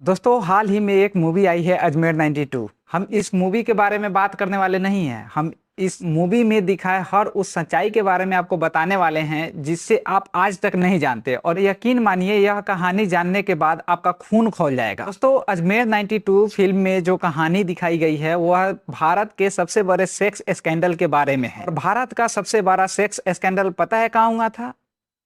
दोस्तों हाल ही में एक मूवी आई है अजमेर 92। हम इस मूवी के बारे में बात करने वाले नहीं हैं। हम इस मूवी में दिखाए हर उस सच्चाई के बारे में आपको बताने वाले हैं जिससे आप आज तक नहीं जानते, और यकीन मानिए यह कहानी जानने के बाद आपका खून खौल जाएगा। दोस्तों अजमेर 92 फिल्म में जो कहानी दिखाई गई है वह भारत के सबसे बड़े सेक्स स्कैंडल के बारे में है। और भारत का सबसे बड़ा सेक्स स्कैंडल पता है कहाँ हुआ था?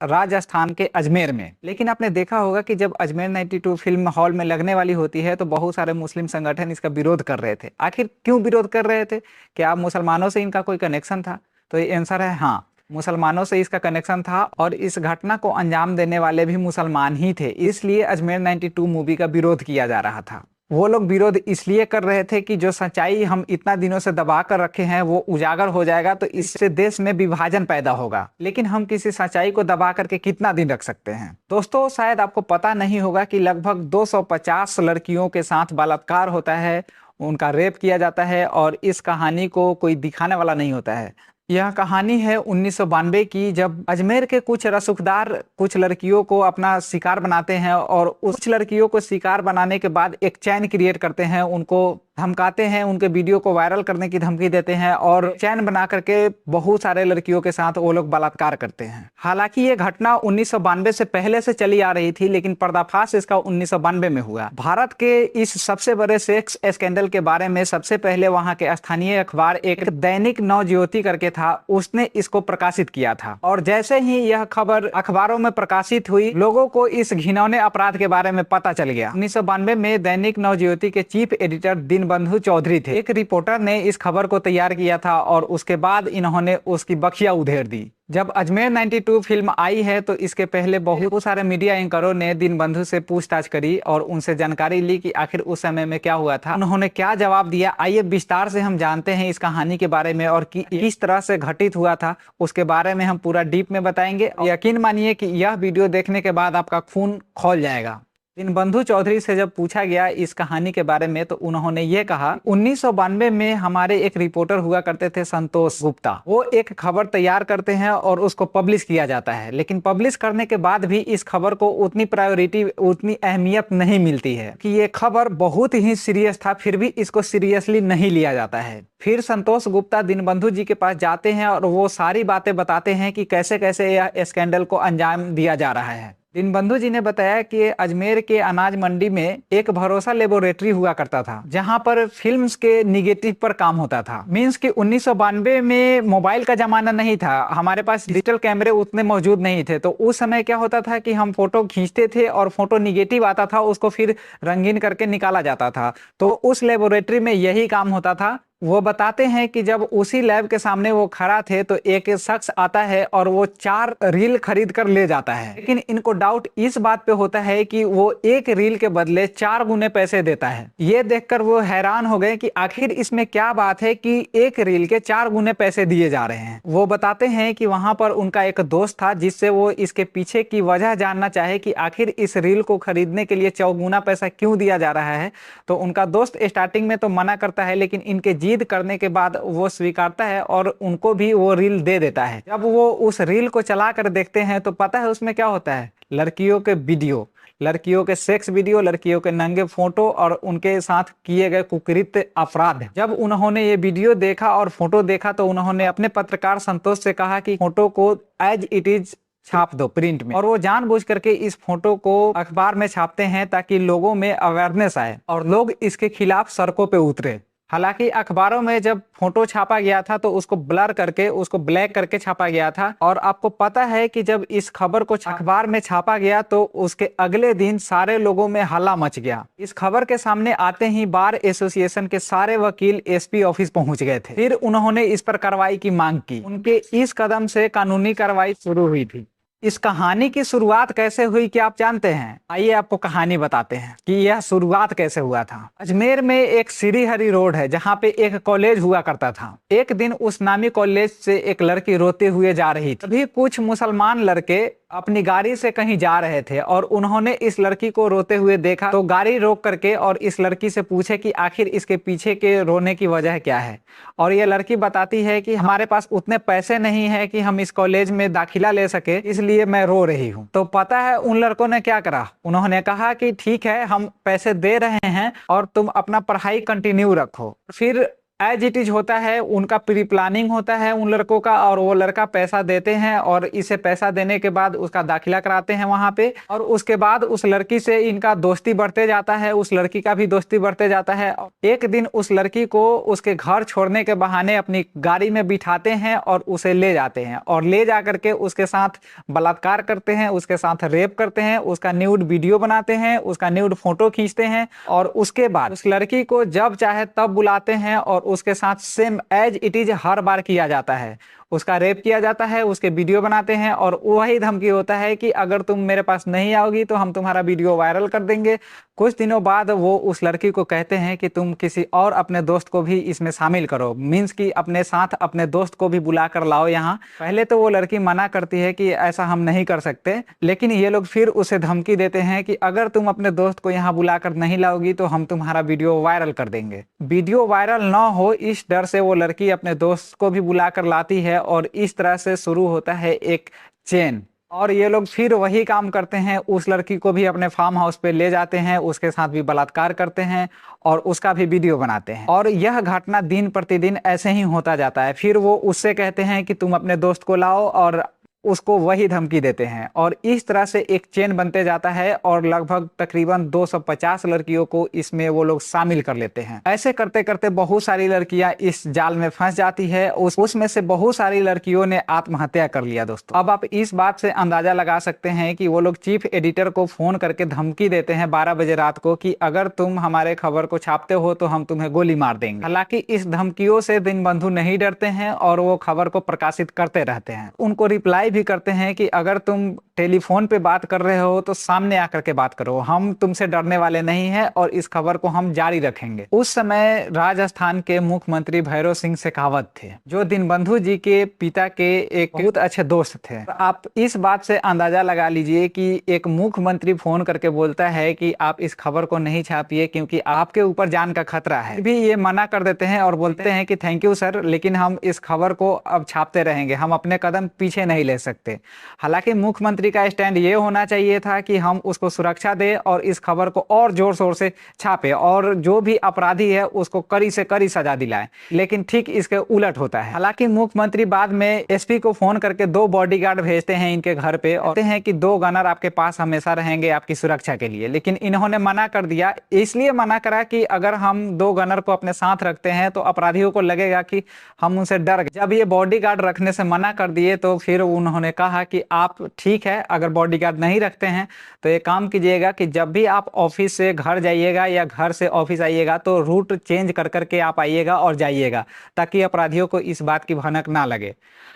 राजस्थान के अजमेर में। लेकिन आपने देखा होगा कि जब अजमेर 92 फिल्म हॉल में लगने वाली होती है तो बहुत सारे मुस्लिम संगठन इसका विरोध कर रहे थे। आखिर क्यों विरोध कर रहे थे? क्या मुसलमानों से इनका कोई कनेक्शन था? तो ये आंसर है हाँ, मुसलमानों से इसका कनेक्शन था और इस घटना को अंजाम देने वाले भी मुसलमान ही थे। इसलिए अजमेर 92 मूवी का विरोध किया जा रहा था। वो लोग विरोध इसलिए कर रहे थे कि जो सच्चाई हम इतना दिनों से दबा कर रखे हैं वो उजागर हो जाएगा तो इससे देश में विभाजन पैदा होगा। लेकिन हम किसी सच्चाई को दबा करके कितना दिन रख सकते हैं? दोस्तों शायद आपको पता नहीं होगा कि लगभग 250 लड़कियों के साथ बलात्कार होता है, उनका रेप किया जाता है और इस कहानी को कोई दिखाने वाला नहीं होता है। यह कहानी है 1992 की, जब अजमेर के कुछ रसूखदार कुछ लड़कियों को अपना शिकार बनाते हैं और उस लड़कियों को शिकार बनाने के बाद एक चैन क्रिएट करते हैं, उनको धमकाते हैं, उनके वीडियो को वायरल करने की धमकी देते हैं और चैन बना करके बहुत सारे लड़कियों के साथ वो लोग बलात्कार करते हैं। हालांकि ये घटना 1992 से पहले से चली आ रही थी, लेकिन पर्दाफाश इसका 1992 में हुआ। भारत के इस सबसे बड़े सेक्स स्कैंडल के बारे में सबसे पहले वहां के स्थानीय अखबार एक दैनिक नवज्योति करके था, उसने इसको प्रकाशित किया था। और जैसे ही यह खबर अखबारों में प्रकाशित हुई, लोगों को इस घिनौने अपराध के बारे में पता चल गया। 1992 में दैनिक नवज्योति के चीफ एडिटर दीनबंधु चौधरी थे। एक रिपोर्टर ने इस खबर को तैयार किया था और उसके बाद इन्होंने उसकी बखिया उधेड़ दी। जब अजमेर 92 फिल्म आई है तो इसके पहले बहुत सारे मीडिया एंकरों ने दीनबंधु से पूछताछ करी और उनसे जानकारी ली कि आखिर उस समय में क्या हुआ था, उन्होंने क्या जवाब दिया। आइए विस्तार से हम जानते हैं इस कहानी के बारे में और किस तरह से घटित हुआ था, उसके बारे में हम पूरा डीप में बताएंगे। यकीन मानिए कि यह वीडियो देखने के बाद आपका खून खौल जाएगा। दीनबंधु चौधरी से जब पूछा गया इस कहानी के बारे में तो उन्होंने ये कहा, 1992 में हमारे एक रिपोर्टर हुआ करते थे संतोष गुप्ता। वो एक खबर तैयार करते हैं और उसको पब्लिश किया जाता है, लेकिन पब्लिश करने के बाद भी इस खबर को उतनी प्रायोरिटी, उतनी अहमियत नहीं मिलती है कि ये खबर बहुत ही सीरियस था, फिर भी इसको सीरियसली नहीं लिया जाता है। फिर संतोष गुप्ता दीनबंधु जी के पास जाते हैं और वो सारी बातें बताते हैं कि कैसे कैसे यह स्कैंडल को अंजाम दिया जा रहा है। दीनबंधु जी ने बताया कि अजमेर के अनाज मंडी में एक भरोसा लेबोरेटरी हुआ करता था जहां पर फिल्म्स के निगेटिव पर काम होता था। मींस कि 1992 में मोबाइल का जमाना नहीं था, हमारे पास डिजिटल कैमरे उतने मौजूद नहीं थे, तो उस समय क्या होता था कि हम फोटो खींचते थे और फोटो निगेटिव आता था, उसको फिर रंगीन करके निकाला जाता था। तो उस लेबोरेटरी में यही काम होता था। वो बताते हैं कि जब उसी लैब के सामने वो खड़ा थे तो एक शख्स आता है और वो 4 रील खरीद कर ले जाता है। लेकिन इनको डाउट इस बात पे होता है कि वो एक रील के बदले 4 गुने पैसे देता है। ये देखकर वो हैरान हो गए कि आखिर इसमें क्या बात है कि एक रील के 4 गुने पैसे दिए जा रहे हैं। वो बताते हैं कि वहां पर उनका एक दोस्त था जिससे वो इसके पीछे की वजह जानना चाहे कि आखिर इस रील को खरीदने के लिए 4 पैसा क्यों दिया जा रहा है। तो उनका दोस्त स्टार्टिंग में तो मना करता है, लेकिन इनके जिद करने के बाद वो स्वीकारता है और उनको भी वो रील दे देता है। जब वो उस रील को चला कर देखते हैं तो पता है उसमें क्या होता है? लड़कियों के वीडियो, लड़कियों के सेक्स वीडियो, लड़कियों के नंगे फोटो और उनके साथ किए गए कुकृत्य अपराध। जब उन्होंने ये वीडियो देखा और फोटो देखा तो उन्होंने अपने पत्रकार संतोष से कहा कि फोटो को एज इट इज छाप दो प्रिंट में। और वो जानबूझ करके इस फोटो को अखबार में छापते हैं ताकि लोगों में अवेयरनेस आए और लोग इसके खिलाफ सड़कों पे उतरे। हालांकि अखबारों में जब फोटो छापा गया था तो उसको ब्लर करके, उसको ब्लैक करके छापा गया था। और आपको पता है कि जब इस खबर को अखबार में छापा गया तो उसके अगले दिन सारे लोगों में हल्ला मच गया। इस खबर के सामने आते ही बार एसोसिएशन के सारे वकील एसपी ऑफिस पहुंच गए थे। फिर उन्होंने इस पर कार्रवाई की मांग की। उनके इस कदम से कानूनी कार्रवाई शुरू हुई थी। इस कहानी की शुरुआत कैसे हुई क्या आप जानते हैं? आइए आपको कहानी बताते हैं कि यह शुरुआत कैसे हुआ था। अजमेर में एक श्री हरि रोड है जहाँ पे एक कॉलेज हुआ करता था। एक दिन उस नामी कॉलेज से एक लड़की रोते हुए जा रही थी। तभी कुछ मुसलमान लड़के अपनी गाड़ी से कहीं जा रहे थे और उन्होंने इस लड़की को रोते हुए देखा तो गाड़ी रोक करके और इस लड़की से पूछे कि आखिर इसके पीछे के रोने की वजह क्या है। और ये लड़की बताती है कि हमारे पास उतने पैसे नहीं है कि हम इस कॉलेज में दाखिला ले सके, इसलिए लिए मैं रो रही हूँ। तो पता है उन लड़कों ने क्या करा, उन्होंने कहा कि ठीक है हम पैसे दे रहे हैं और तुम अपना पढ़ाई कंटिन्यू रखो। फिर एज इट इज होता है, उनका प्री प्लानिंग होता है उन लड़कों का, और वो लड़का पैसा देते हैं और इसे पैसा देने के बाद उसका दाखिला कराते हैं वहां पे, और उसके बाद उस लड़की से इनका दोस्ती बढ़ते जाता है, उस लड़की का भी दोस्ती बढ़ते जाता है। एक दिन उस लड़की को उसके घर छोड़ने के बहाने अपनी गाड़ी में बिठाते हैं और उसे ले जाते हैं, और ले जा करके उसके साथ बलात्कार करते हैं, उसके साथ रेप करते हैं, उसका न्यूड वीडियो बनाते हैं, उसका न्यूड फोटो खींचते हैं, और उसके बाद उस लड़की को जब चाहे तब बुलाते हैं और उसके साथ सेम एज इट इज हर बार किया जाता है, उसका रेप किया जाता है, उसके वीडियो बनाते हैं, और वही धमकी होता है कि अगर तुम मेरे पास नहीं आओगी तो हम तुम्हारा वीडियो वायरल कर देंगे। कुछ दिनों बाद वो उस लड़की को कहते हैं कि तुम किसी और अपने दोस्त को भी इसमें शामिल करो, मीन्स कि अपने साथ अपने दोस्त को भी बुला कर लाओ यहाँ। पहले तो वो लड़की मना करती है कि ऐसा हम नहीं कर सकते, लेकिन ये लोग फिर उसे धमकी देते हैं कि अगर तुम अपने दोस्त को यहाँ बुलाकर नहीं लाओगी तो हम तुम्हारा वीडियो वायरल कर देंगे। वीडियो वायरल ना हो इस डर से वो लड़की अपने दोस्त को भी बुलाकर लाती है, और इस तरह से शुरू होता है एक चेन। और ये लोग फिर वही काम करते हैं, उस लड़की को भी अपने फार्म हाउस पे ले जाते हैं, उसके साथ भी बलात्कार करते हैं और उसका भी वीडियो बनाते हैं, और यह घटना दिन प्रतिदिन ऐसे ही होता जाता है। फिर वो उससे कहते हैं कि तुम अपने दोस्त को लाओ, और उसको वही धमकी देते हैं, और इस तरह से एक चेन बनते जाता है, और लगभग तकरीबन 250 लड़कियों को इसमें वो लोग शामिल कर लेते हैं। ऐसे करते करते बहुत सारी लड़कियां इस जाल में फंस जाती है, उसमें से बहुत सारी लड़कियों ने आत्महत्या कर लिया। दोस्तों अब आप इस बात से अंदाजा लगा सकते हैं कि वो लोग चीफ एडिटर को फोन करके धमकी देते हैं 12 बजे रात को कि अगर तुम हमारे खबर को छापते हो तो हम तुम्हें गोली मार देंगे। हालांकि इस धमकियों से दीनबंधु नहीं डरते हैं और वो खबर को प्रकाशित करते रहते हैं। उनको रिप्लाई भी करते हैं कि अगर तुम टेलीफोन पे बात कर रहे हो तो सामने आकर के बात करो, हम तुमसे डरने वाले नहीं हैं और इस खबर को हम जारी रखेंगे। उस समय राजस्थान के मुख्यमंत्री भैरव सिंह शेखावत थे, जो दीनबंधु जी के पिता के एक बहुत अच्छे दोस्त थे। आप इस बात से अंदाजा लगा लीजिए कि एक मुख्यमंत्री फोन करके बोलता है कि आप इस खबर को नहीं छापिए क्योंकि आपके ऊपर जान का खतरा है। भी ये मना कर देते हैं और बोलते हैं कि थैंक यू सर, लेकिन हम इस खबर को अब छापते रहेंगे, हम अपने कदम पीछे नहीं ले सकते। हालांकि मुख्यमंत्री का स्टैंड ये होना चाहिए था कि हम उसको सुरक्षा दे और इस खबर को और जोर शोर से छापे और जो भी अपराधी है उसको कड़ी से कड़ी सजा दिलाए, लेकिन ठीक इसके उलट होता है। हालांकि मुख्यमंत्री बाद में एसपी को फोन करके 2 बॉडीगार्ड भेजते हैं इनके घर पे और कहते हैं कि 2 गनर आपके पास हमेशा रहेंगे आपकी सुरक्षा के लिए, लेकिन इन्होंने मना कर दिया। इसलिए मना करा कि अगर हम 2 गनर को अपने साथ रखते हैं तो अपराधियों को लगेगा कि हम उनसे डर गए। जब ये बॉडीगार्ड रखने से मना कर दिए तो फिर उन्होंने कहा कि आप ठीक है, अगर बॉडीगार्ड नहीं रखते हैं तो ये काम कीजिएगा कि जब भी आप ऑफिस से घर जाइएगा या घर से ऑफिस आइएगा तो रूट चेंज कर करके आप आइएगा और जाइएगा, ताकि अपराधियों को इस बात की भनक ना लगे।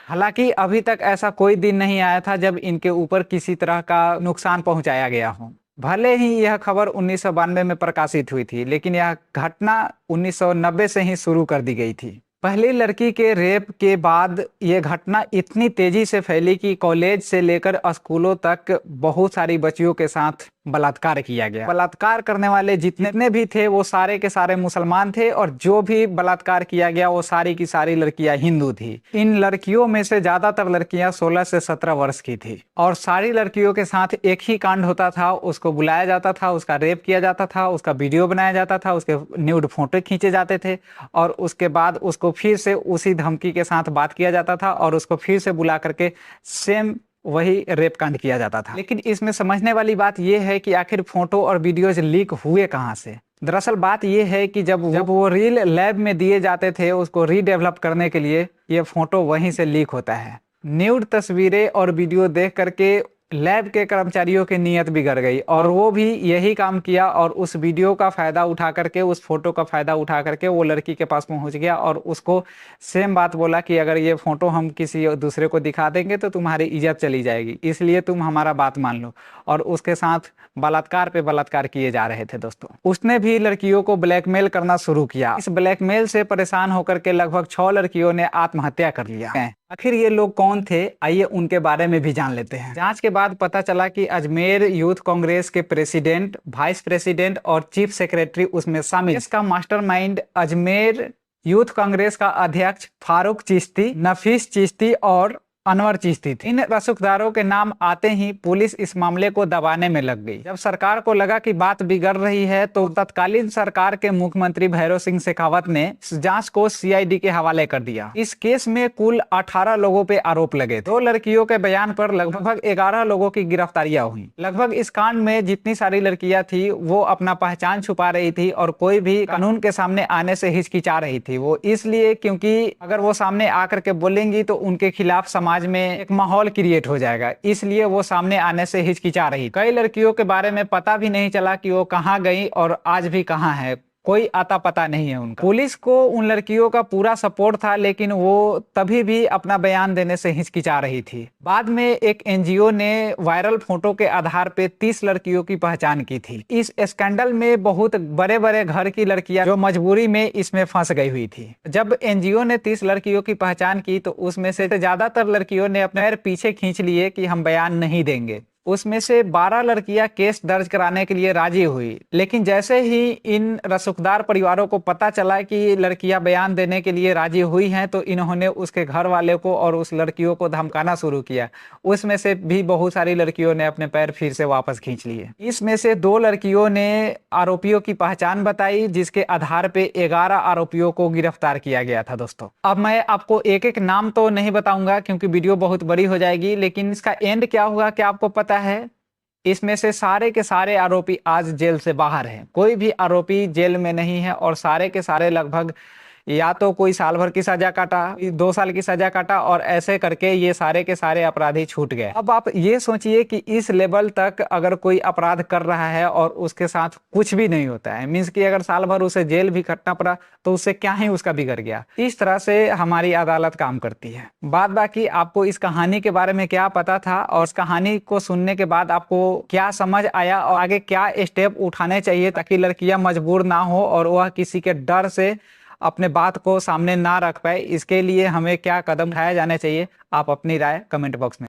हालांकि अभी तक ऐसा कोई दिन नहीं आया था जब इनके ऊपर किसी तरह का नुकसान पहुंचाया गया हो। भले ही यह खबर 1992 में प्रकाशित हुई थी, लेकिन यह घटना 1990 से ही शुरू कर दी गई थी। पहली लड़की के रेप के बाद यह घटना इतनी तेजी से फैली कि कॉलेज से लेकर स्कूलों तक बहुत सारी बच्चियों के साथ बलात्कार किया गया। बलात्कार करने वाले जितने भी थे वो सारे के सारे मुसलमान थे और जो भी बलात्कार किया गया वो सारी की सारी लड़कियां हिंदू थी। इन लड़कियों में से ज्यादातर लड़कियां 16 से 17 वर्ष की थी और सारी लड़कियों के साथ एक ही कांड होता था, उसको बुलाया जाता था, उसका रेप किया जाता था, उसका वीडियो बनाया जाता था, उसके न्यूड फोटो खींचे जाते थे और उसके बाद उसको फिर से उसी धमकी के साथ बात किया जाता था और उसको फिर से बुला करके सेम वही रेप कांड किया जाता था। लेकिन इसमें समझने वाली बात यह है कि आखिर फोटो और वीडियोज लीक हुए कहां से। दरअसल बात यह है कि जब वो रील लैब में दिए जाते थे उसको रीडेवलप करने के लिए, ये फोटो वहीं से लीक होता है। न्यूड तस्वीरें और वीडियो देख करके लैब के कर्मचारियों की नीयत बिगड़ गई और वो भी यही काम किया और उस वीडियो का फायदा उठा करके, उस फोटो का फायदा उठा करके वो लड़की के पास पहुंच गया और उसको सेम बात बोला कि अगर ये फोटो हम किसी दूसरे को दिखा देंगे तो तुम्हारी इज्जत चली जाएगी, इसलिए तुम हमारा बात मान लो। और उसके साथ बलात्कार पे बलात्कार किए जा रहे थे। दोस्तों उसने भी लड़कियों को ब्लैकमेल करना शुरू किया। इस ब्लैकमेल से परेशान होकर के लगभग 6 लड़कियों ने आत्महत्या कर लिया। आखिर ये लोग कौन थे, आइए उनके बारे में भी जान लेते हैं। जांच के बाद पता चला कि अजमेर यूथ कांग्रेस के प्रेसिडेंट, वाइस प्रेसिडेंट और चीफ सेक्रेटरी उसमें शामिल। इसका मास्टरमाइंड अजमेर यूथ कांग्रेस का अध्यक्ष फारूक चिश्ती, नफीस चिश्ती और अनवर चिश्ती थे। इन रसूखदारों के नाम आते ही पुलिस इस मामले को दबाने में लग गई। जब सरकार को लगा कि बात बिगड़ रही है तो तत्कालीन सरकार के मुख्यमंत्री भैरव सिंह शेखावत ने जांच को सीआईडी के हवाले कर दिया। इस केस में कुल 18 लोगों पे आरोप लगे। 2 लड़कियों के बयान पर लगभग 11 लोगों की गिरफ्तारियां हुई। लगभग इस कांड में जितनी सारी लड़कियां थी वो अपना पहचान छुपा रही थी और कोई भी कानून के सामने आने से हिचकिचा रही थी। वो इसलिए क्योंकि अगर वो सामने आकर के बोलेंगी तो उनके खिलाफ समाज में एक माहौल क्रिएट हो जाएगा, इसलिए वो सामने आने से हिचकिचा रही। कई लड़कियों के बारे में पता भी नहीं चला कि वो कहां गई और आज भी कहां है, कोई आता पता नहीं है उनका। पुलिस को उन लड़कियों का पूरा सपोर्ट था, लेकिन वो तभी भी अपना बयान देने से हिचकिचा रही थी। बाद में एक एनजीओ ने वायरल फोटो के आधार पे 30 लड़कियों की पहचान की थी। इस स्कैंडल में बहुत बड़े बड़े घर की लड़कियां जो मजबूरी में इसमें फंस गई हुई थी। जब एनजीओ ने 30 लड़कियों की पहचान की तो उसमें से ज्यादातर लड़कियों ने अपने पैर पीछे खींच लिए कि हम बयान नहीं देंगे। उसमें से 12 लड़कियां केस दर्ज कराने के लिए राजी हुई, लेकिन जैसे ही इन रसूखदार परिवारों को पता चला कि लड़कियां बयान देने के लिए राजी हुई हैं तो इन्होंने उसके घर वाले को और उस लड़कियों को धमकाना शुरू किया। उसमें से भी बहुत सारी लड़कियों ने अपने पैर फिर से वापस खींच लिए। इसमें से 2 लड़कियों ने आरोपियों की पहचान बताई, जिसके आधार पे 11 आरोपियों को गिरफ्तार किया गया था। दोस्तों, अब मैं आपको एक एक नाम तो नहीं बताऊंगा क्योंकि वीडियो बहुत बड़ी हो जाएगी, लेकिन इसका एंड क्या हुआ क्या आपको पता है? इसमें से सारे के सारे आरोपी आज जेल से बाहर हैं। कोई भी आरोपी जेल में नहीं है और सारे के सारे लगभग या तो कोई साल भर की सजा काटा, 2 साल की सजा काटा और ऐसे करके ये सारे के सारे अपराधी छूट गए। अब आप ये सोचिए कि इस लेवल तक अगर कोई अपराध कर रहा है और उसके साथ कुछ भी नहीं होता है, मीन्स कि अगर साल भर उसे जेल भी कटना पड़ा तो उससे क्या ही उसका बिगड़ गया। इस तरह से हमारी अदालत काम करती है। बाद बाकी आपको इस कहानी के बारे में क्या पता था और इस कहानी को सुनने के बाद आपको क्या समझ आया और आगे क्या स्टेप उठाने चाहिए ताकि लड़कियां मजबूर ना हो और वह किसी के डर से अपने बात को सामने ना रख पाए, इसके लिए हमें क्या कदम उठाए जाने चाहिए, आप अपनी राय कमेंट बॉक्स में